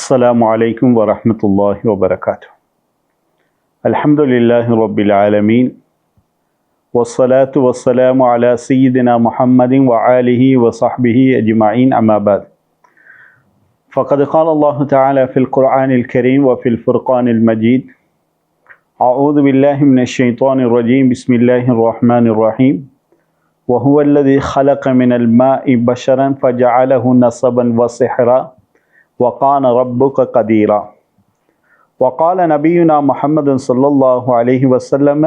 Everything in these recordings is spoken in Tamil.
السلام عليكم ورحمة الله وبركاته. الحمد لله رب العالمين والصلاة والسلام على سيدنا محمد وآله وصحبه أجمعين أما بعد. فقد قال الله تعالى في القرآن الكريم وفي الفرقان المجيد: أعوذ بالله من الشيطان الرجيم بسم الله الرحمن الرحيم وهو الذي خلق من الماء بشرا فجعله نسبا وسحرا وكان ربك قديرا. وقال نبينا محمد صلى الله عليه وسلم: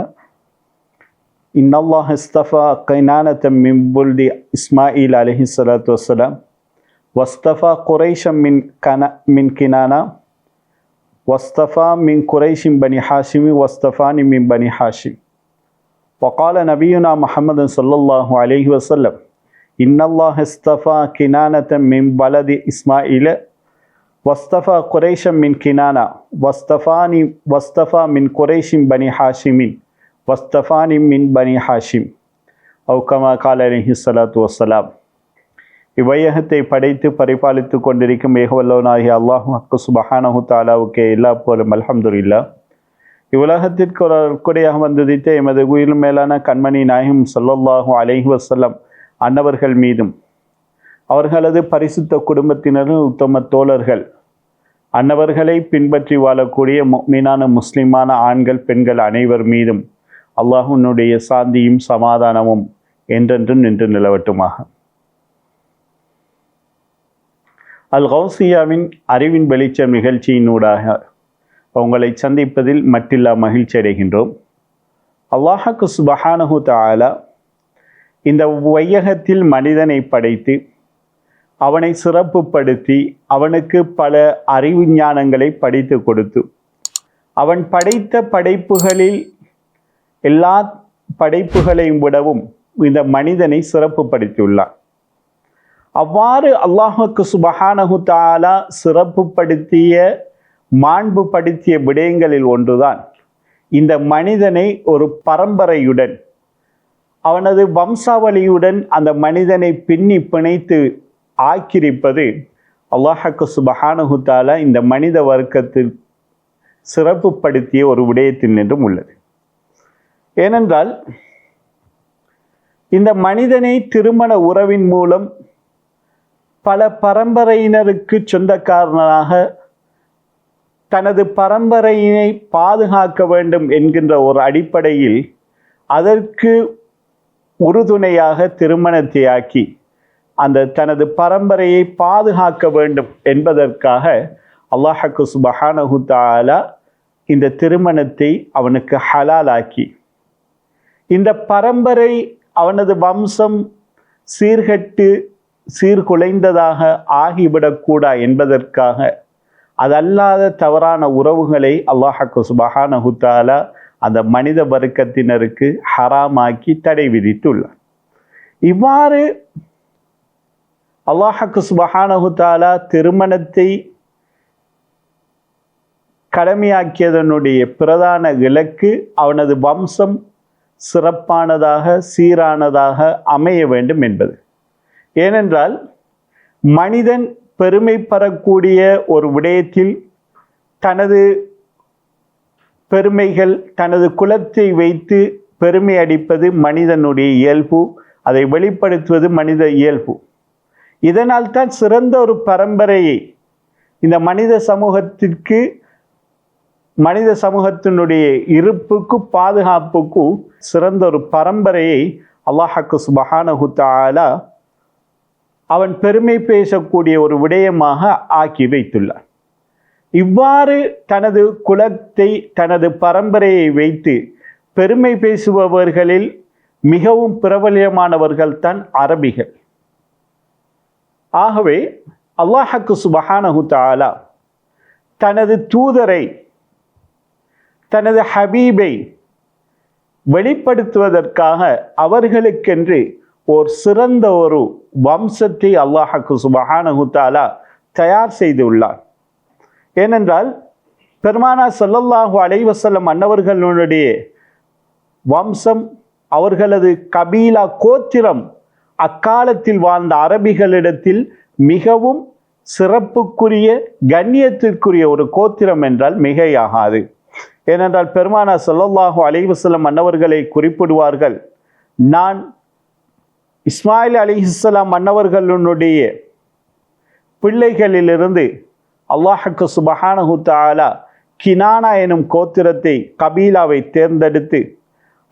إن الله اصطفى كنانة من ولد إسماعيل عليه الصلاة والسلام واصطفى قريشا من كنانة واصطفى من قريش بني هاشم واصطفاني من بني هاشم. وقال نبينا محمد صلى الله عليه وسلم: إن الله اصطفى كنانة من ولد إسماعيل واصطفى قريشا من كنانة واصطفى من قريش بني هاشم واصطفاني من بني هاشم أو كما قال عليه الصلاة والسلام. இவ்வையகத்தை படைத்து பரிபாலித்து கொண்டிருக்கும் ஏகவல்லவனாகிய அல்லாஹ் சுப்ஹானஹு தஆலாவுக்கே எல்லா புகழும் அல்ஹம்துலில்லாஹ். இவ்வுலகத்திற்கு ஒரு கொடையாக வந்துதித்த எமது உயிர் மேலான கண்மணி நாயகம் ஸல்லல்லாஹு அலைஹி வஸல்லம் அன்னவர்கள் மீதும் அவர்களது பரிசுத்த குடும்பத்தினரும் உத்தம தோழர்கள் அன்னவர்களை பின்பற்றி வாழக்கூடிய முஃமினான முஸ்லிமான ஆண்கள் பெண்கள் அனைவர் மீதும் அல்லாஹ்வுடைய சாந்தியும் சமாதானமும் என்றென்றும் நின்று நிலவட்டுமாக. அல் கௌசியாவின் அறிவின் வெளிச்சம் நிகழ்ச்சியினூடாக உங்களை சந்திப்பதில் மட்டில்லா மகிழ்ச்சி அடைகின்றோம். அல்லாஹ் சுப்ஹானஹு தஆலா இந்த வையகத்தில் மனிதனை படைத்து அவனை சிறப்புப்படுத்தி அவனுக்கு பல அறிவு ஞானங்களை படித்து கொடுத்து அவன் படைத்த படைப்புகளில் எல்லா படைப்புகளையும் விடவும் இந்த மனிதனை சிறப்புப்படுத்தியுள்ளான். அவ்வாறு அல்லாஹ் சுப்ஹானஹு தஆலா சிறப்புப்படுத்திய மாண்புபடுத்திய விடயங்களில் ஒன்றுதான் இந்த மனிதனை ஒரு பரம்பரையுடன் அவனது வம்சாவளியுடன் அந்த மனிதனை பின்னி பிணைத்து ஆக்கிரிப்பது. அல்லாஹ் சுப்ஹானஹு தஆலா இந்த மனித வர்க்கத்தில் சிறப்புப்படுத்திய ஒரு விடயத்தில் நின்றும் உள்ளது. ஏனென்றால் இந்த மனிதனை திருமண உறவின் மூலம் பல பரம்பரையினருக்கு சொந்தக்காரனாக தனது பரம்பரையினை பாதுகாக்க வேண்டும் என்கின்ற ஒரு அடிப்படையில் அதற்கு உறுதுணையாக திருமணத்தை ஆக்கி அந்த தனது பரம்பரையை பாதுகாக்க வேண்டும் என்பதற்காக அல்லாஹ் சுப்ஹானஹு தஆலா இந்த திருமணத்தை அவனுக்கு ஹலாலாக்கி இந்த பரம்பரை அவனது வம்சம் சீர்குலைந்ததாக ஆகிவிடக்கூடா என்பதற்காக அதல்லாத தவறான உறவுகளை அல்லாஹ் சுப்ஹானஹு தஆலா அந்த மனித வர்க்கத்தினருக்கு ஹராமாக்கி தடை விதித்துள்ளார். இவ்வாறு அல்லாஹ் சுப்ஹானஹு தஆலா திருமணத்தை கடமையாக்கியதனுடைய பிரதான இலக்கு அவனது வம்சம் சிறப்பானதாக சீரானதாக அமைய வேண்டும் என்பது. ஏனென்றால் மனிதன் பெருமை பெறக்கூடிய ஒரு விடயத்தில் தனது பெருமைகள் தனது குலத்தை வைத்து பெருமை அடிப்பது மனிதனுடைய இயல்பு, அதை வெளிப்படுத்துவது மனித இயல்பு. இதனால் தான் சிறந்த ஒரு பரம்பரையை இந்த மனித சமூகத்தினுடைய இருப்புக்கு பாதுகாப்புக்கு சிறந்த ஒரு பரம்பரையை அல்லாஹ் சுப்ஹானஹு தஆலா அவன் பெருமை பேசக்கூடிய ஒரு விடயமாக ஆக்கி வைத்துள்ளார். இவ்வாறு தனது குலத்தை தனது பரம்பரையை வைத்து பெருமை பேசுபவர்களில் மிகவும் பிரபலியமானவர்கள் தான் அரபிகள். ஆகவே அல்லாஹ் சுப்ஹானஹு தஆலா தனது தூதரை தனது ஹபீபை வெளிப்படுத்துவதற்காக அவர்களுக்கென்று ஒரு சிறந்த ஒரு வம்சத்தை அல்லாஹ் சுப்ஹானஹு தஆலா தயார் செய்துள்ளார். ஏனென்றால் பெருமானார் ஸல்லல்லாஹு அலைஹி வஸல்லம் அன்னவர்களுடைய வம்சம் அவர்களது கபீலா கோத்திரம் அக்காலத்தில் வாழ்ந்த அரபிகளிடத்தில் மிகவும் சிறப்புக்குரிய கண்ணியத்திற்குரிய ஒரு கோத்திரம் என்றால் மிகையாகாது. ஏனென்றால் பெருமானார் ஸல்லல்லாஹு அலைஹி வஸல்லம் மன்னவர்களை குறிப்பிடுவார்கள், நான் இஸ்மாயில் அலைஹிஸ்ஸலாம் மன்னவர்களுடைய பிள்ளைகளிலிருந்து அல்லாஹ்வுக்கு சுப்ஹானஹு தஆலா கினானா எனும் கோத்திரத்தை கபீலாவை தேர்ந்தெடுத்து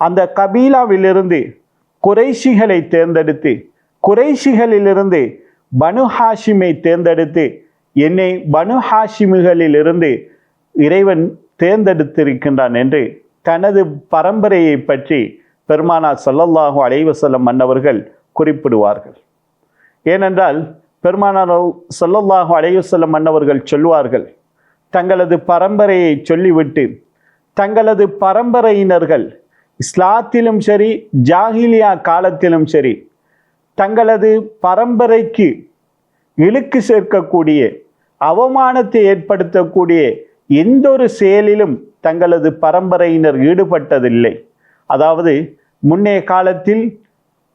அந்த கபீலாவிலிருந்து குறைஷிகளை தேர்ந்தெடுத்து குறைஷிகளிலிருந்து பனு ஹாஷிமை தேர்ந்தெடுத்து என்னை பனு ஹாஷிமிகளிலிருந்து இறைவன் தேர்ந்தெடுத்திருக்கின்றான் என்று தனது பரம்பரையை பற்றி பெருமானார் ஸல்லல்லாஹு அலைஹி வஸல்லம் மன்னவர்கள் குறிப்பிடுவார்கள். ஏனென்றால் பெருமானார் ஸல்லல்லாஹு அலைஹி வஸல்லம் மன்னவர்கள் சொல்வார்கள், தங்களது பரம்பரையை சொல்லிவிட்டு தங்களது பரம்பரையினர்கள் இஸ்லாத்திலும் சரி ஜாஹிலியா காலத்திலும் சரி தங்களது பரம்பரைக்கு இழுக்கு சேர்க்கக்கூடிய அவமானத்தை ஏற்படுத்தக்கூடிய எந்த ஒரு செயலிலும் தங்களது பரம்பரையினர் ஈடுபட்டதில்லை. அதாவது முன்னைய காலத்தில்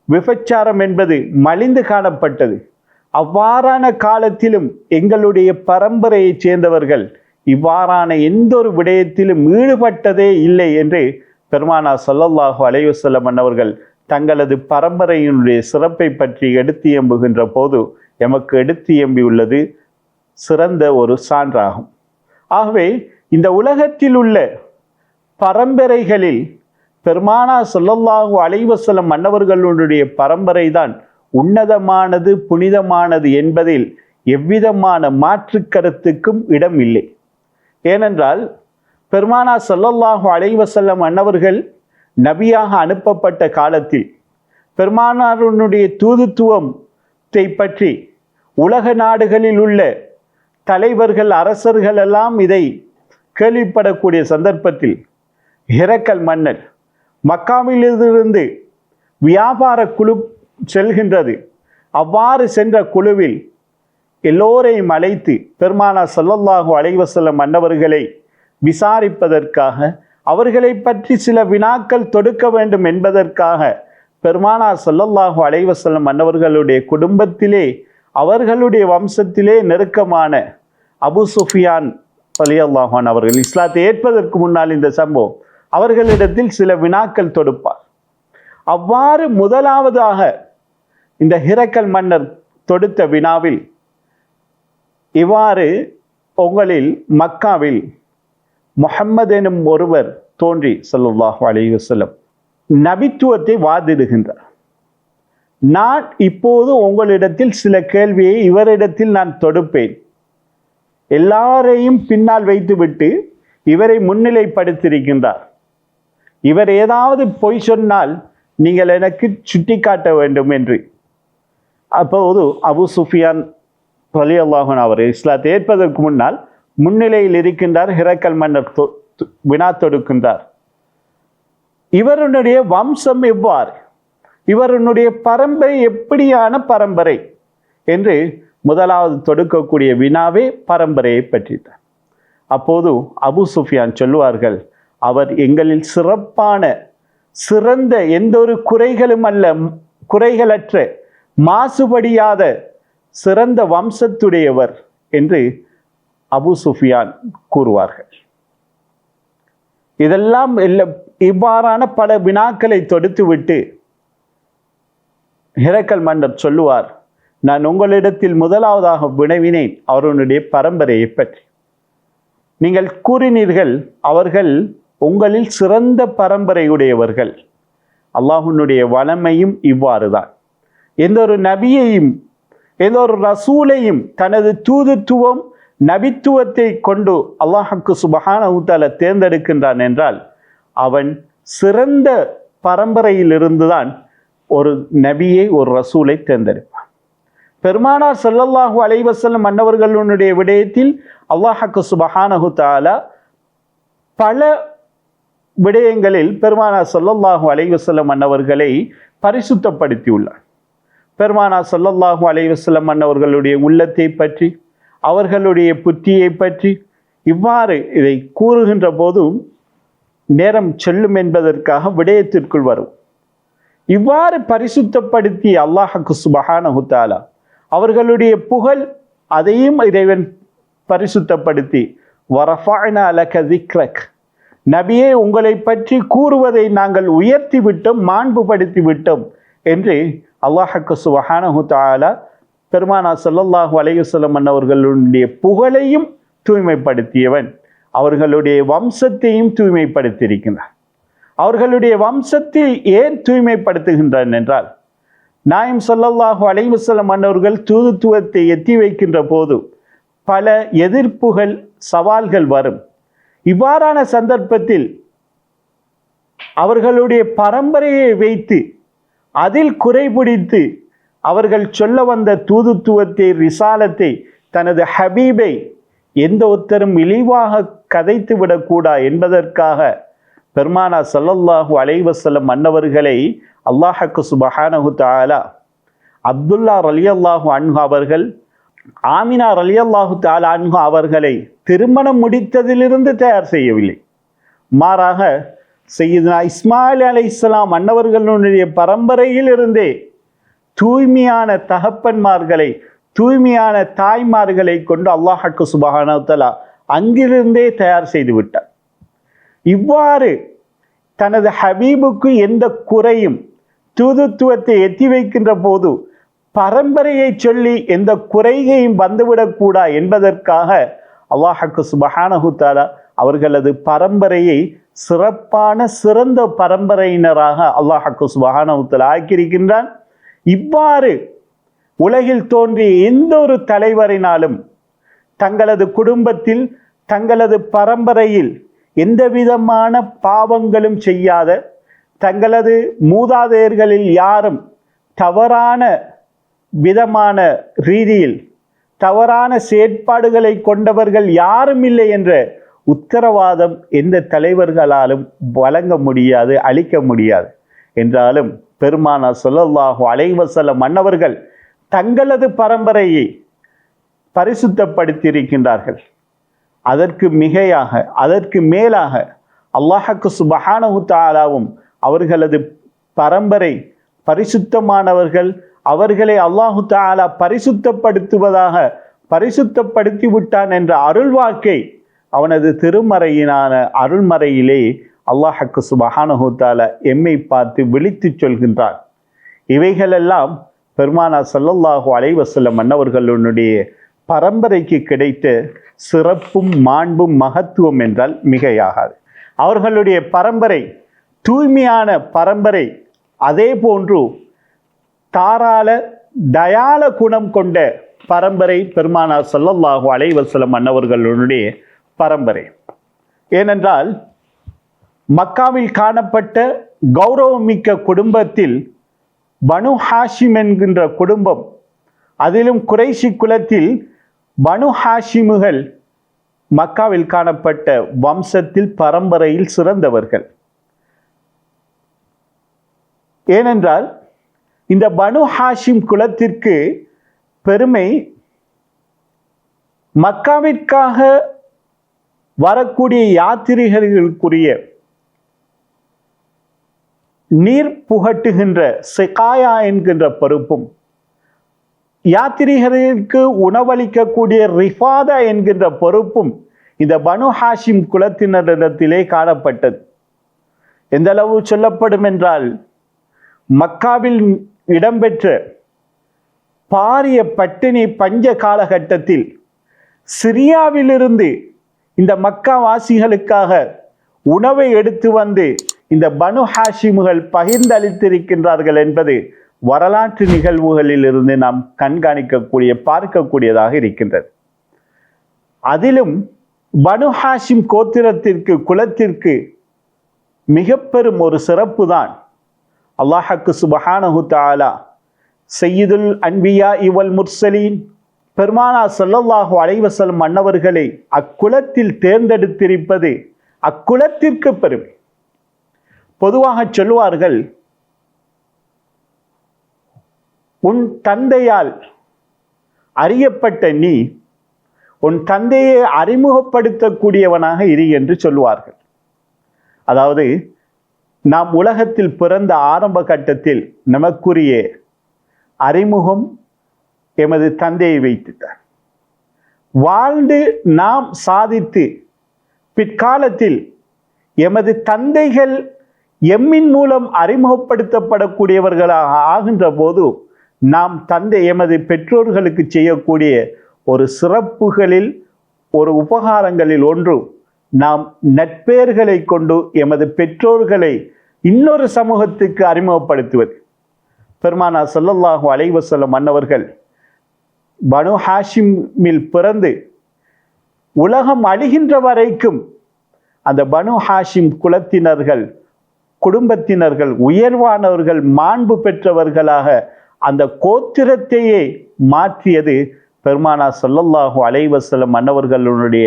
விபச்சாரம் என்பது மலிந்து காணப்பட்டது. அவ்வாறான காலத்திலும் எங்களுடைய பரம்பரையைச் சேர்ந்தவர்கள் இவ்வாறான எந்த ஒரு விடயத்திலும் ஈடுபட்டதே இல்லை என்று பெருமானார் ஸல்லல்லாஹு அலைஹி வஸல்லம் மன்னவர்கள் தங்களது பரம்பரையினுடைய சிறப்பை பற்றி எடுத்து எம்புகின்ற போது எமக்கு எடுத்து எம்பியுள்ளது சிறந்த ஒரு சான்றாகும். ஆகவே இந்த உலகத்தில் உள்ள பரம்பரைகளில் பெருமானார் ஸல்லல்லாஹு அலைஹி வஸல்லம் மன்னவர்களுடைய பரம்பரை தான் உன்னதமானது, புனிதமானது என்பதில் எவ்விதமான மாற்று கருத்துக்கும் இடம் இல்லை. ஏனென்றால் பெருமானார் ஸல்லல்லாஹு அலைஹி வஸல்லம் மன்னவர்கள் நபியாக அனுப்பப்பட்ட காலத்தில் பெருமானாருடைய தூதுத்துவத்தை பற்றி உலக நாடுகளில் உள்ள தலைவர்கள் அரசர்கள் எல்லாம் இதை கேள்விப்படக்கூடிய சந்தர்ப்பத்தில் ஹிரக்கல் மன்னர் மக்காவிலிருந்து வியாபார குழு செல்கின்றது. அவ்வாறு சென்ற குழுவில் எல்லோரையும் அழைத்து பெருமானார் ஸல்லல்லாஹு அலைஹி வஸல்லம் மன்னவர்களை விசாரிப்பதற்காக அவர்களை பற்றி சில வினாக்கள் தொடுக்க வேண்டும் என்பதற்காக பெருமானார் ஸல்லல்லாஹு அலைஹி வஸல்லம் மன்னவர்களுடைய குடும்பத்திலே அவர்களுடைய வம்சத்திலே நெருக்கமான அபு சுஃபியான் ரலியல்லாஹு அன்ஹு அவர்கள் இஸ்லாத்தை ஏற்பதற்கு முன்னால் இந்த சம்பவம் அவர்களிடத்தில் சில வினாக்கள் தொடுப்பார். அவ்வாறு முதலாவதாக இந்த ஹிரக்கல் மன்னர் தொடுத்த வினாவில் இவ்வாறு, உங்களில் மக்காவில் முஹம்மது எனும் ஒருவர் தோன்றி ஸல்லல்லாஹு அலைஹி வஸல்லம் நபித்துவத்தை வாதிடுகின்றார். நான் இப்போது உங்களிடத்தில் சில கேள்வியை இவரிடத்தில் நான் தொடுப்பேன். எல்லாரையும் பின்னால் வைத்துவிட்டு இவரை முன்னிலைப்படுத்தியிருக்கின்றார். இவர் ஏதாவது பொய் சொன்னால் நீங்கள் எனக்கு சுட்டி காட்ட வேண்டும் என்று. அப்போது அபு சுஃபியான் ரலியல்லாஹு அன்ஹு அவர் இஸ்லாத்தை ஏற்பதற்கு முன்னால் முன்னிலையில் இருக்கின்றார். ஹிரக்கல் மன்னர் வினா தொடுக்கின்றார், இவருடைய வம்சம் எவ்வாறு, இவருடைய பரம்பரை எப்படியான பரம்பரை என்று முதலாவது தொடுக்கக்கூடிய வினாவே பரம்பரையை பற்றித்தான். அப்போது அபு சுஃபியான் சொல்லுவார்கள், அவர் எங்களில் சிறப்பான சிறந்த எந்த ஒரு குறைகளும் அல்ல, குறைகளற்ற மாசுபடியாத சிறந்த வம்சத்துடையவர் என்று அபு சுஃபியான் கூறுவார்கள். இதெல்லாம் இவ்வாறான பல வினாக்களை தொடுத்துவிட்டு ஹிரக்கல் மன்னர் சொல்லுவார், நான் உங்களிடத்தில் முதலாவதாக வினவினேன் அவருடைய பரம்பரையை பற்றி. நீங்கள் கூறினீர்கள் அவர்கள் உங்களில் சிறந்த பரம்பரையுடையவர்கள். அல்லாஹ்வுடைய வளமையும் இவ்வாறு தான். எந்த ஒரு நபியையும் எந்த ஒரு ரசூலையும் தனது தூதுத்துவம் நபித்துவத்தை கொண்டு அல்லாஹ்வுக்கு சுப்ஹானஹு தஆலா தேர்ந்தெடுக்கின்றான் என்றால் அவன் சிறந்த பரம்பரையிலிருந்து தான் ஒரு நபியை ஒரு ரசூலை தேர்ந்தெடுப்பான். பெருமானார் ஸல்லல்லாஹு அலைஹி வஸல்லம் மன்னவர்களுடைய விடயத்தில் அல்லாஹ்வுக்கு சுப்ஹானஹு தஆலா பல விடயங்களில் பெருமானார் ஸல்லல்லாஹு அலைஹி வஸல்லம் மன்னவர்களை பரிசுத்தப்படுத்தியுள்ளார். பெருமானார் ஸல்லல்லாஹு அலைஹி வஸல்லம் மன்னவர்களுடைய உள்ளத்தை பற்றி, அவர்களுடைய புத்தியை பற்றி இவ்வாறு இதை கூறுகின்ற போதும் நேரம் செல்லும் என்பதற்காக விடயத்திற்குள் வரும். இவ்வாறு பரிசுத்தப்படுத்தி அல்லாஹ்வுக்கு சுப்ஹானஹு தஆலா அவர்களுடைய புகழ் அதையும் இறைவன் பரிசுத்தப்படுத்தி வரஃபஅனா லக திக்ரக், நபியே உங்களை பற்றி கூறுவதை நாங்கள் உயர்த்தி விட்டோம், மாண்புபடுத்தி விட்டோம் என்று அல்லாஹ் சுப்ஹானஹு தஆலா பெருமானார் ஸல்லல்லாஹு அலைஹி வஸல்லம் அவர்களுடைய புகழையும் தூய்மைப்படுத்தியவன், அவர்களுடைய வம்சத்தையும் தூய்மைப்படுத்தியிருக்கின்றார். அவர்களுடைய வம்சத்தில் ஏன் தூய்மைப்படுத்துகின்றான் என்றால், நாயம் ஸல்லல்லாஹு அலைஹி வஸல்லம் அவர்கள் தூதுத்துவத்தை எத்தி வைக்கின்ற போது பல எதிர்ப்புகள், சவால்கள் வரும். இவ்வாறான சந்தர்ப்பத்தில் அவர்களுடைய பரம்பரையை வைத்து அதில் குறைபிடித்து அவர்கள் சொல்ல வந்த தூதுத்துவத்தை, ரிசாலத்தை, தனது ஹபீபை எந்த ஒருத்தரும் இழிவாக கதைத்து விடக்கூடா என்பதற்காக பெருமானார் ஸல்லல்லாஹு அலைஹி வஸல்லம் அன்னவர்களை அல்லாஹ் சுப்ஹானஹு தஆலா அப்துல்லா ரலியல்லாஹு அன்ஹு அவர்கள், ஆமினா ரலியல்லாஹு தஆலா அன்ஹு அவர்களை திருமணம் முடித்ததிலிருந்து தயார் செய்யவில்லை. மாறாக சையதுனா இஸ்மாயில் அலைஹிஸ்ஸலாம் அன்னவர்களுடைய பரம்பரையில் இருந்தே தூய்மையான தகப்பன்மார்களை, தூய்மையான தாய்மார்களை கொண்டு அல்லாஹ் சுப்ஹானஹு தஆலா அங்கிருந்தே தயார் செய்து விட்டார். இவ்வாறு தனது ஹபீபுக்கு எந்த குறையும் தூதுத்துவத்தை எத்தி வைக்கின்ற போது பரம்பரையை சொல்லி எந்த குறையையும் வந்துவிடக்கூடா என்பதற்காக அல்லாஹ் சுப்ஹானஹு தஆலா அவர்களது பரம்பரையை சிறப்பான சிறந்த பரம்பரையினராக அல்லாஹ் சுப்ஹானஹு தஆலா ஆக்கியிருக்கின்றான். இவ்வாறு உலகில் தோன்றிய எந்த ஒரு தலைவரினாலும் தங்களது குடும்பத்தில், தங்களது பரம்பரையில் எந்த விதமான பாவங்களும் செய்யாத, தங்களது மூதாதையர்களில் யாரும் தவறான விதமான ரீதியில் தவறான செயற்பாடுகளை கொண்டவர்கள் யாரும் இல்லை என்ற உத்தரவாதம் எந்த தலைவர்களாலும் வழங்க முடியாது, அளிக்க முடியாது. என்றாலும் பெருமானார் ஸல்லல்லாஹு அலைஹி வஸல்லம் அன்னவர்கள் தங்களது பரம்பரையை பரிசுத்தப்படுத்தியிருக்கின்றார்கள். அதற்கு மிகையாக, அதற்கு மேலாக அல்லாஹ் சுப்ஹானஹு தஆலாவும் அவர்களது பரம்பரை பரிசுத்தமானவர்கள், அவர்களை அல்லாஹு தஆலா பரிசுத்தப்படுத்துவதாக பரிசுத்தப்படுத்தி விட்டான் என்ற அருள்வாக்கை அவனது திருமறையினான அருள்மறையிலே அல்லாஹ் சுப்ஹானஹு தஆலா எம்மை பார்த்து விழித்து சொல்கின்றான். இவைகளெல்லாம் பெருமானார் ஸல்லல்லாஹு அலைஹி வஸல்லம் அன்னவர்களுடைய பரம்பரைக்கு கிடைத்த சிறப்பும் மாண்பும் மகத்துவம் என்றால் மிகையாகாது. அவர்களுடைய பரம்பரை தூய்மையான பரம்பரை, அதே போன்று தாராள தயால குணம் கொண்ட பரம்பரை பெருமானார் ஸல்லல்லாஹு அலைஹி வஸல்லம் அன்னவர்களுடைய பரம்பரை. ஏனென்றால் மக்காவில் காணப்பட்ட கௌரவமிக்க குடும்பத்தில் பனு ஹாஷிம் என்கின்ற குடும்பம், அதிலும் குறைஷி குலத்தில் பனு ஹாஷிமுகள் மக்காவில் காணப்பட்ட வம்சத்தில் பரம்பரையில் சிறந்தவர்கள். ஏனென்றால் இந்த பனு ஹாஷிம் குலத்திற்கு பெருமை மக்காவிற்காக வரக்கூடிய யாத்திரிகர்களுக்குரிய நீர் புகட்டுகின்ற சிகாயா என்கின்ற பொறுப்பும், யாத்திரிகர்களுக்கு உணவளிக்கக்கூடிய ரிஃபாதா என்கின்ற பொறுப்பும் இந்த பனு ஹாஷிம் குலத்தினரிடத்திலே காணப்பட்டது. எந்த அளவு சொல்லப்படும் என்றால், மக்காவில் இடம்பெற்ற பாரிய பட்டினி பஞ்ச காலகட்டத்தில் சிரியாவிலிருந்து இந்த மக்கா வாசிகளுக்காக உணவை எடுத்து வந்து இந்த பனு ஹாஷிமுகள் பகிர்ந்தளித்திருக்கின்றார்கள் என்பது வரலாற்று நிகழ்வுகளில் இருந்து நாம் கண்காணிக்கக்கூடிய, பார்க்கக்கூடியதாக இருக்கின்றது. அதிலும் பனு ஹாஷிம் கோத்திரத்திற்கு, குலத்திற்கு மிக பெரும் ஒரு சிறப்பு தான் அல்லாஹ் சுப்ஹானஹு தஆலா சய்யிதுல் அன்பியா வல் முர்சலீன் பெருமானார் ஸல்லல்லாஹு அலைஹி வஸல்லம் அன்னவர்களை அக்குலத்தில் தேர்ந்தெடுத்திருப்பது அக்குலத்திற்கு பெருமை. பொதுவாக சொல்வார்கள், உன் தந்தையால் அறியப்பட்ட நீ உன் தந்தையை அறிமுகப்படுத்தக்கூடியவனாக இரு என்று சொல்வார்கள். அதாவது நாம் உலகத்தில் பிறந்த ஆரம்ப கட்டத்தில் நமக்குரிய அறிமுகம் எமது தந்தையை வைத்துட்டார். வாழ்ந்து நாம் சாதித்து பிற்காலத்தில் எமது தந்தைகள் எம்மின் மூலம் அறிமுகப்படுத்தப்படக்கூடியவர்களாக ஆகின்ற போது நாம் எமது பெற்றோர்களுக்கு செய்யக்கூடிய ஒரு சிறப்புகளில் ஒரு உபகாரங்களில் ஒன்று நாம் நட்பெயர்களை கொண்டு எமது பெற்றோர்களை இன்னொரு சமூகத்துக்கு அறிமுகப்படுத்துவது. பெருமானார் ஸல்லல்லாஹு அலைஹி வஸல்லம் அன்னவர்கள் பனு ஹாஷிமில் பிறந்து உலகம் அழிகின்ற வரைக்கும் அந்த பனு ஹாஷிம் குலத்தினர்கள் குடும்பத்தினர்கள் உயர்வானவர்கள் மாண்பு பெற்றவர்களாக அந்த கோத்திரத்தையே மாற்றியது பெருமானார் ஸல்லல்லாஹு அலைஹி வஸல்லம் அன்னவர்களுடைய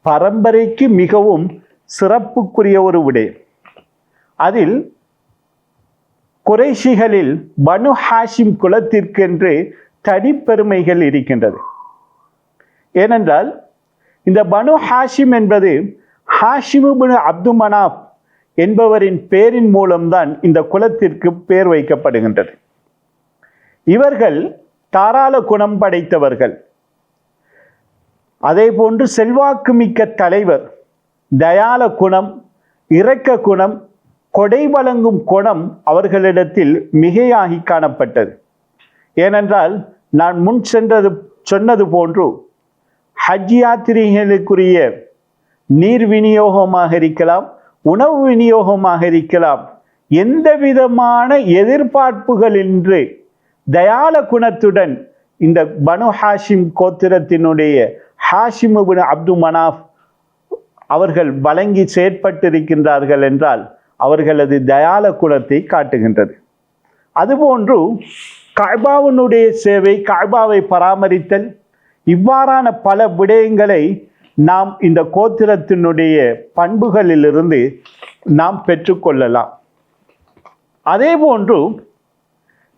பரம்பரைக்கு மிகவும் சிறப்புக்குரிய ஒரு விடயம். அதில் குறைஷிகளில் பனு ஹாஷிம் குலத்திற்கென்று தனிப்பெருமைகள் இருக்கின்றது. ஏனென்றால் இந்த பனு ஹாஷிம் என்பது ஹாஷிம் இப்னு அப்து மனாப் என்பவரின் பேரின் மூலம்தான் இந்த குலத்திற்கு பேர் வைக்கப்படுகின்றது. இவர்கள் தாராள குணம் படைத்தவர்கள். அதே போன்று செல்வாக்கு மிக்க தலைவர், தயால குணம், இரக்க குணம், கொடை வழங்கும் குணம் அவர்களிடத்தில் மிகையாகி காணப்பட்டது. ஏனென்றால் நான் முன் சொன்னது போன்று ஹஜ் யாத்திரைகளுக்குரிய நீர் விநியோகமாக இருக்கலாம், உணவு விநியோகமாக இருக்கலாம், எந்த விதமான எதிர்பார்ப்புகளின்றி தயால குணத்துடன் இந்த பனு ஹாஷிம் கோத்திரத்தினுடைய ஹாஷிம் இப்னு அப்து மனாஃப் அவர்கள் வழங்கி செயற்பட்டிருக்கின்றார்கள் என்றால் அவர்களது தயால குணத்தை காட்டுகின்றது. அதுபோன்று கஅபாவினுடைய சேவை, கஅபாவை பராமரித்தல், இவ்வாறான பல விடயங்களை நாம் இந்த கோத்திரத்தினுடைய பண்புகளிலிருந்து நாம் பெற்றுக்கொள்ளலாம். அதே போன்று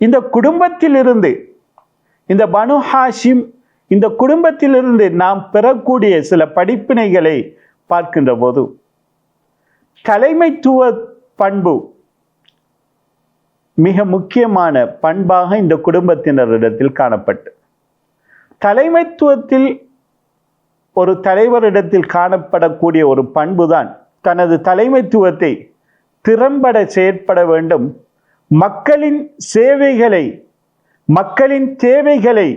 இந்த குடும்பத்திலிருந்து, இந்த பனு ஹாஷிம் இந்த குடும்பத்திலிருந்து நாம் பெறக்கூடிய சில படிப்பினைகளை பார்க்கின்ற போது தலைமைத்துவ பண்பு மிக முக்கியமான பண்பாக இந்த குடும்பத்தினரிடத்தில் காணப்பட்டு, தலைமைத்துவத்தில் ஒரு தலைவரிடத்தில் காணப்படக்கூடிய ஒரு பண்புதான் தனது தலைமைத்துவத்தை திறம்பட செயற்பட வேண்டும், மக்களின் சேவைகளை மக்களின் தேவைகளை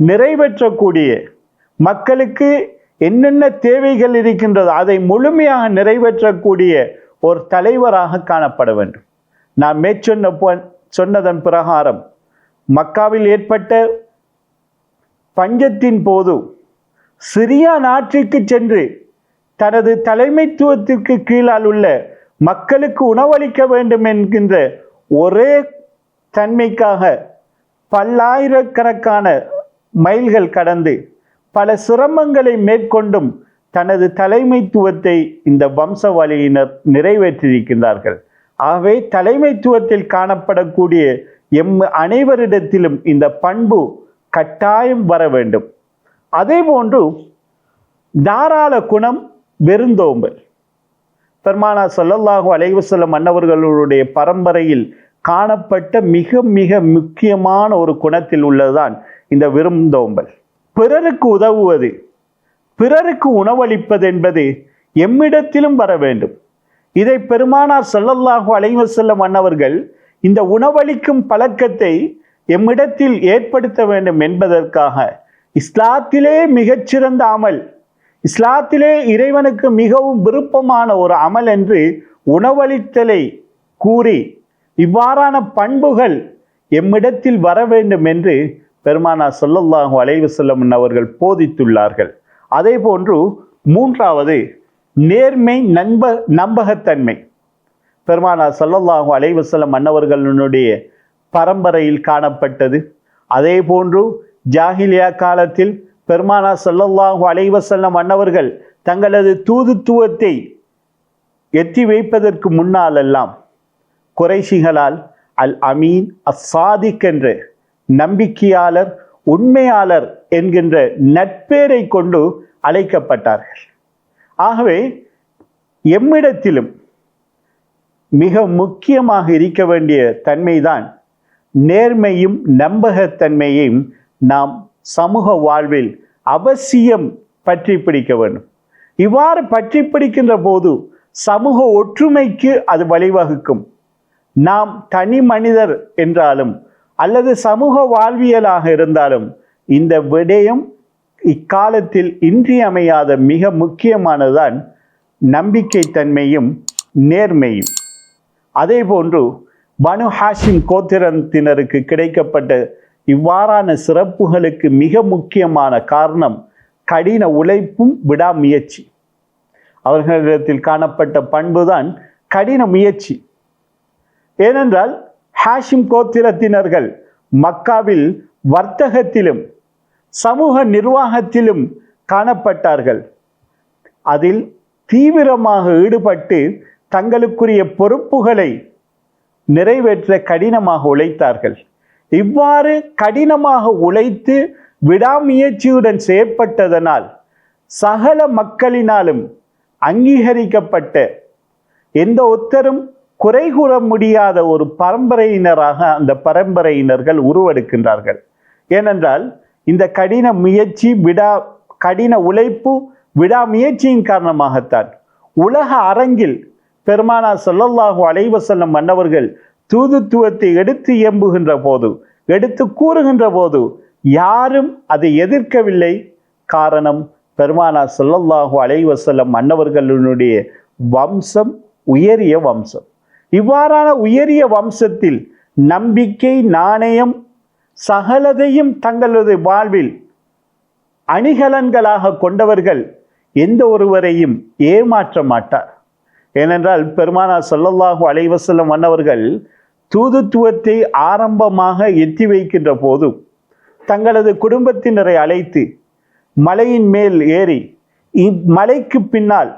நிறைவேற்றக்கூடிய, மக்களுக்கு என்னென்ன தேவைகள் இருக்கின்றதோ அதை முழுமையாக நிறைவேற்றக்கூடிய ஒரு தலைவராக காணப்பட வேண்டும். நான் சொன்னதன் பிரகாரம் மக்காவில் ஏற்பட்ட பஞ்சத்தின் போது சிரியா நாட்டிற்கு சென்று தனது தலைமைத்துவத்திற்கு கீழால் உள்ள மக்களுக்கு உணவளிக்க வேண்டும் என்கின்ற ஒரே தன்மைக்காக பல்லாயிரக்கணக்கான மைல்கள் கடந்து பல சிரமங்களை மேற்கொண்டும் தனது தலைமைத்துவத்தை இந்த வம்சவழியினர் நிறைவேற்றியிருக்கின்றார்கள். ஆகவே தலைமைத்துவத்தில் காணப்படக்கூடிய அனைவரிடத்திலும் இந்த பண்பு கட்டாயம் வர வேண்டும். அதே போன்று தாராள குணம், வெறுந்தோம்பல். பெருமானார் ஸல்லல்லாஹு அலைஹி வஸல்லம் அன்னவர்களுடைய பரம்பரையில் காணப்பட்ட மிக மிக முக்கியமான ஒரு குணத்தில் உள்ளதுதான் இந்த விருந்தோம்பல். பிறருக்கு உதவுவது, பிறருக்கு உணவளிப்பது என்பது எம்மிடத்திலும் வர வேண்டும். இதை பெருமானார் ஸல்லல்லாஹு அலைஹி வஸல்லம் அன்னவர்கள் இந்த உணவளிக்கும் பழக்கத்தை எம்மிடத்தில் ஏற்படுத்த வேண்டும் என்பதற்காக இஸ்லாத்திலே மிகச்சிறந்த அமல், இஸ்லாத்திலே இறைவனுக்கு மிகவும் விருப்பமான ஒரு அமல் என்று உணவளித்தலை கூறி இவ்வாறான பண்புகள் எம்மிடத்தில் வர வேண்டும் என்று பெருமானார் ஸல்லல்லாஹு அலைஹி வஸல்லம் அவர்கள் போதித்துள்ளார்கள். அதே போன்று மூன்றாவது நேர்மை, நம்பகத்தன்மை. பெருமானார் ஸல்லல்லாஹு அலைஹி வஸல்லம் அன்னவர்களுடைய பரம்பரையில் காணப்பட்டது. அதே போன்று ஜாஹிலியா காலத்தில் பெருமானார் ஸல்லல்லாஹு அலைஹி வஸல்லம் அன்னவர்கள் தங்களது தூதுத்துவத்தை எத்தி வைப்பதற்கு முன்னாலெல்லாம் குறைஷிகளால் அல் அமீன், அஸ்ஸாதிக் என்ற நம்பிக்கையாளர், உண்மையாளர் என்கின்ற நட்பேரை கொண்டு அழைக்கப்பட்டார்கள். ஆகவே எம்மிடத்திலும் மிக முக்கியமாக இருக்க வேண்டிய தன்மைதான் நேர்மையும் நம்பகத்தன்மையும் நாம் சமூக வாழ்வில் அவசியம் பற்றி பிடிக்க வேண்டும். இவ்வாறு பற்றி பிடிக்கின்ற போது சமூக ஒற்றுமைக்கு அது வழிவகுக்கும். நாம் தனி மனிதர் என்றாலும் அல்லது சமூக வாழ்வியலாக இருந்தாலும் இந்த விடயம் இக்காலத்தில் இன்றியமையாத மிக முக்கியமானதுதான் நம்பிக்கை தன்மையும் நேர்மையும். அதே போன்று பனு ஹாஷிம் கோத்திரத்தினருக்கு கிடைக்கப்பட்ட இவ்வாறான சிறப்புகளுக்கு மிக முக்கியமான காரணம் கடின உழைப்பும் விடாமுயற்சி. அவர்களிடத்தில் காணப்பட்ட பண்புதான் கடின முயற்சி. ஏனென்றால் ஹாஷிம் கோத்திரத்தினர்கள் மக்காவில் வர்த்தகத்திலும் சமூக நிர்வாகத்திலும் காணப்பட்டார்கள். அதில் தீவிரமாக ஈடுபட்டு தங்களுக்குரிய பொறுப்புகளை நிறைவேற்ற கடினமாக உழைத்தார்கள். இவ்வாறு கடினமாக உழைத்து விடாமுயற்சியுடன் செயற்பட்டதனால் சகல மக்களினாலும் அங்கீகரிக்கப்பட்ட எந்த ஒருத்தரும் குறை கூற முடியாத ஒரு பரம்பரையினராக அந்த பரம்பரையினர்கள் உருவெடுக்கின்றார்கள். ஏனென்றால் இந்த கடின முயற்சி கடின உழைப்பு விடாமுயற்சியின் காரணமாகத்தான் உலக அரங்கில் பெருமானார் ஸல்லல்லாஹு அலைஹி வஸல்லம் அன்னவர்கள் தூதுத்துவத்தை எடுத்து இயம்புகின்ற போது, எடுத்து கூறுகின்ற போது யாரும் அதை எதிர்க்கவில்லை. காரணம், பெருமானார் ஸல்லல்லாஹு அலைஹி வஸல்லம் அன்னவர்களுடைய வம்சம் உயரிய வம்சம். இவ்வாறான உயரிய வம்சத்தில் நம்பிக்கை, நாணயம், சகலதையும் தங்களது வாழ்வில் அணிகலன்களாக கொண்டவர்கள் எந்த ஒருவரையும் ஏமாற்ற மாட்டார். ஏனென்றால் பெருமானார் ஸல்லல்லாஹு அலைஹி வஸல்லம் அன்னவர்கள் தூதுத்துவத்தை ஆரம்பமாக எத்தி வைக்கின்ற போது தங்களது குடும்பத்தினரை அழைத்து மலையின் மேல் ஏறி, இம்மலைக்கு பின்னால்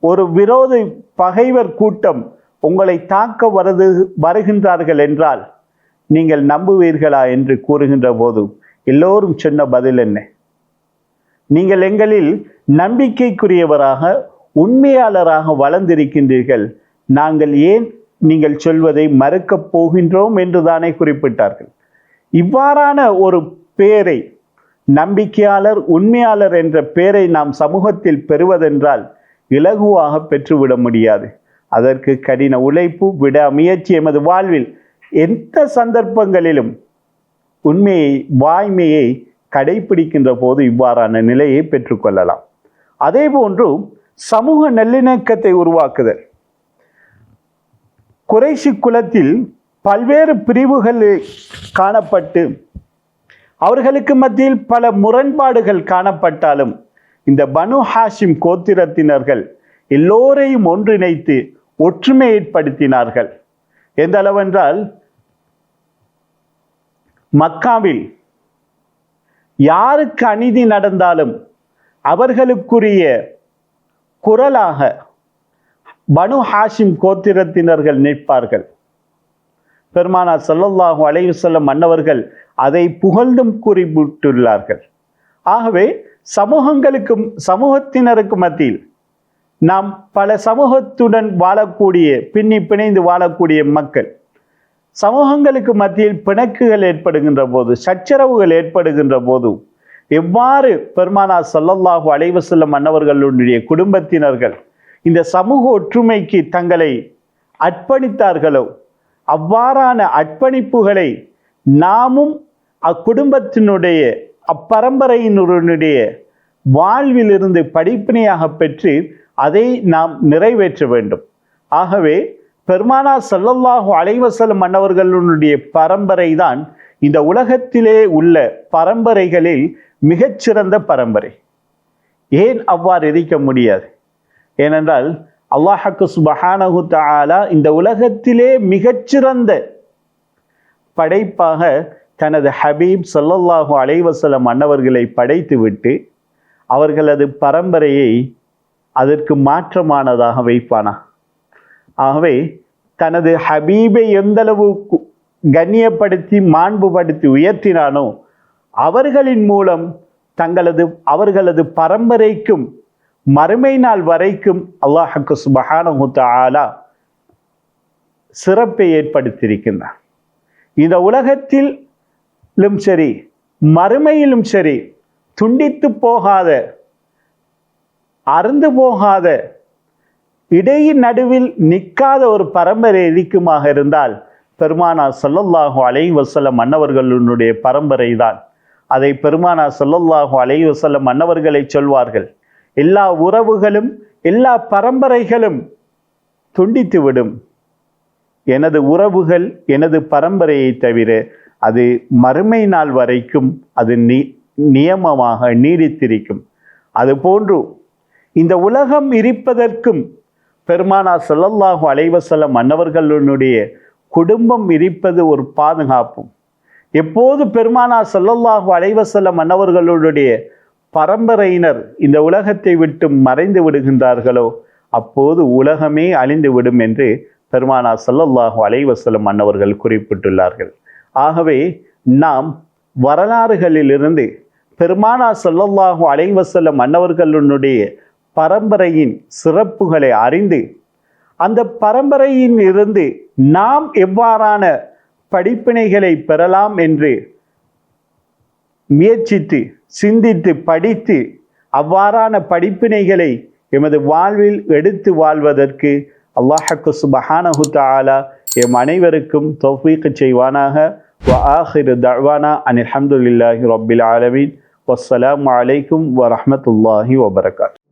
ஒரு விரோத பகைவர் கூட்டம் உங்களை தாக்க வருகின்றார்கள் என்றால் நீங்கள் நம்புவீர்களா என்று கூறுகின்ற போது எல்லோரும் சொன்ன பதில் என்ன? நீங்கள் எங்களில் நம்பிக்கைக்குரியவராக, உண்மையாளராக வளர்ந்திருக்கின்றீர்கள், நாங்கள் ஏன் நீங்கள் சொல்வதை மறுக்கப் போகின்றோம் என்று தானே குறிப்பிட்டார்கள். இவ்வாறான ஒரு பெயரை, நம்பிக்கையாளர், உண்மையாளர் என்ற பெயரை நாம் சமூகத்தில் பெறுவதென்றால் இலகுவாக பெற்றுவிட முடியாது. அதற்கு கடின உழைப்பு, விடாமுயற்சி எமது வாழ்வில் எந்த சந்தர்ப்பங்களிலும் உண்மையை, வாய்மையை கடைபிடிக்கின்ற போது இவ்வாறான நிலையை பெற்றுக்கொள்ளலாம். அதே போன்று சமூக நல்லிணக்கத்தை உருவாக்குதல். குறைஷி குலத்தில் பல்வேறு பிரிவுகள் காணப்பட்டு அவர்களுக்கு மத்தியில் பல முரண்பாடுகள் காணப்பட்டாலும் இந்த பனு ஹாஷிம் கோத்திரத்தினர்கள் எல்லோரையும் ஒன்றிணைத்து ஒற்றுமை ஏற்படுத்தினார்கள். எந்த அளவென்றால் மக்காவில் யாருக்கு அநீதி நடந்தாலும் அவர்களுக்குரிய குரலாக பனு ஹாஷிம் கோத்திரத்தினர்கள் நிற்பார்கள். பெருமானார் ஸல்லல்லாஹு அலைஹி வஸல்லம் அன்னவர்கள் அதை புகழ்ந்தும் குறிப்பிட்டுள்ளார்கள். ஆகவே சமூகத்தினருக்கு மத்தியில் நாம் பல சமூகத்துடன் வாழக்கூடிய, பின்னி பிணைந்து வாழக்கூடிய மக்கள், சமூகங்களுக்கு மத்தியில் பிணக்குகள் ஏற்படுகின்ற போது, சச்சரவுகள் ஏற்படுகின்ற போது எவ்வாறு பெருமானார் ஸல்லல்லாஹு அலைஹி வஸல்லம் அன்னவர்களுடைய குடும்பத்தினர்கள் இந்த சமூக ஒற்றுமைக்கு தங்களை அர்ப்பணித்தார்களோ அவ்வாறான அர்ப்பணிப்புகளை நாமும் அக்குடும்பத்தினுடைய, அப்பரம்பரையினருடைய வாழ்விலிருந்து படிப்பினையாக பெற்று அதை நாம் நிறைவேற்ற வேண்டும். ஆகவே பெருமானார் ஸல்லல்லாஹு அலைஹி வஸல்லம் அன்னவர்களுடைய பரம்பரை தான் இந்த உலகத்திலே உள்ள பரம்பரைகளில் மிகச்சிறந்த பரம்பரை. ஏன் அவ்வாறு இருக்க முடியாது? ஏனென்றால் அல்லாஹ் சுப்ஹானஹு தஆலா இந்த உலகத்திலே மிகச்சிறந்த படைப்பாக தனது ஹபீப் ஸல்லல்லாஹு அலைஹி வஸல்லம் அன்னவர்களை படைத்துவிட்டு அவர்களது பரம்பரையை அதற்கு மாற்றமானதாக வைப்பானா? ஆகவே தனது ஹபீபை எந்தளவு கண்ணியப்படுத்தி, மாண்புபடுத்தி உயர்த்தினானோ அவர்களின் மூலம் அவர்களது பரம்பரைக்கும் மறுமை நாள் வரைக்கும் அல்லாஹ் சுப்ஹானஹு தஆலா சிறப்பை ஏற்படுத்தியிருக்கின்றார். இந்த உலகத்திலும் சரி, மறுமையிலும் சரி, துண்டித்து போகாத, அறுந்து போகாத, இடையின் நடுவில் நிற்காத ஒரு பரம்பரை இருக்குமாக இருந்தால் பெருமானார் ஸல்லல்லாஹு அலைஹி வஸல்லம் அன்னவர்களுடைய பரம்பரை தான். அதை பெருமானார் ஸல்லல்லாஹு அலைஹி வஸல்லம் அன்னவர்களை சொல்வார்கள், எல்லா உறவுகளும் எல்லா பரம்பரைகளும் துண்டித்து விடும், எனது உறவுகள் எனது பரம்பரையை தவிர அது மறுமை நாள் வரைக்கும் அது நியமமாக நீடித்திருக்கும். அதுபோன்று இந்த உலகம் இருப்பதற்கும் பெருமானார் ஸல்லல்லாஹு அலைஹி வஸல்லம் அன்னவர்களுடைய குடும்பம் இருப்பது ஒரு பாதுகாப்பும். எப்போது பெருமானார் ஸல்லல்லாஹு அலைஹி வஸல்லம் அன்னவர்களுடைய பரம்பரையினர் இந்த உலகத்தை விட்டு மறைந்து விடுகின்றார்களோ அப்போது உலகமே அழிந்து விடும் என்று பெருமானார் ஸல்லல்லாஹு அலைஹி வஸல்லம் அன்னவர்கள் குறிப்பிட்டுள்ளார்கள். ஆகவே நாம் வரலாறுகளிலிருந்து பெருமானார் ஸல்லல்லாஹு அலைஹி வஸல்லம் அன்னவர்களுடைய பரம்பரையின் சிறப்புகளை அறிந்து அந்த பரம்பரையின் இருந்து நாம் எவ்வாறான படிப்பினைகளை பெறலாம் என்று முயற்சித்து சிந்தித்து படித்து அவ்வாறான படிப்பினைகளை எமது வாழ்வில் எடுத்து வாழ்வதற்கு அல்லாஹ் சுப்ஹானஹு தஆலா எம் அனைவருக்கும் தௌஃபீக் செய்வானாக. வ ஆகிரு தஅவானா அனில் ஹம்துலில்லாஹி ரப்பில் ஆலமீன். வஸ்ஸலாமு அலைக்கும் வரஹ்மத்துல்லாஹி வபரகாத்துஹு.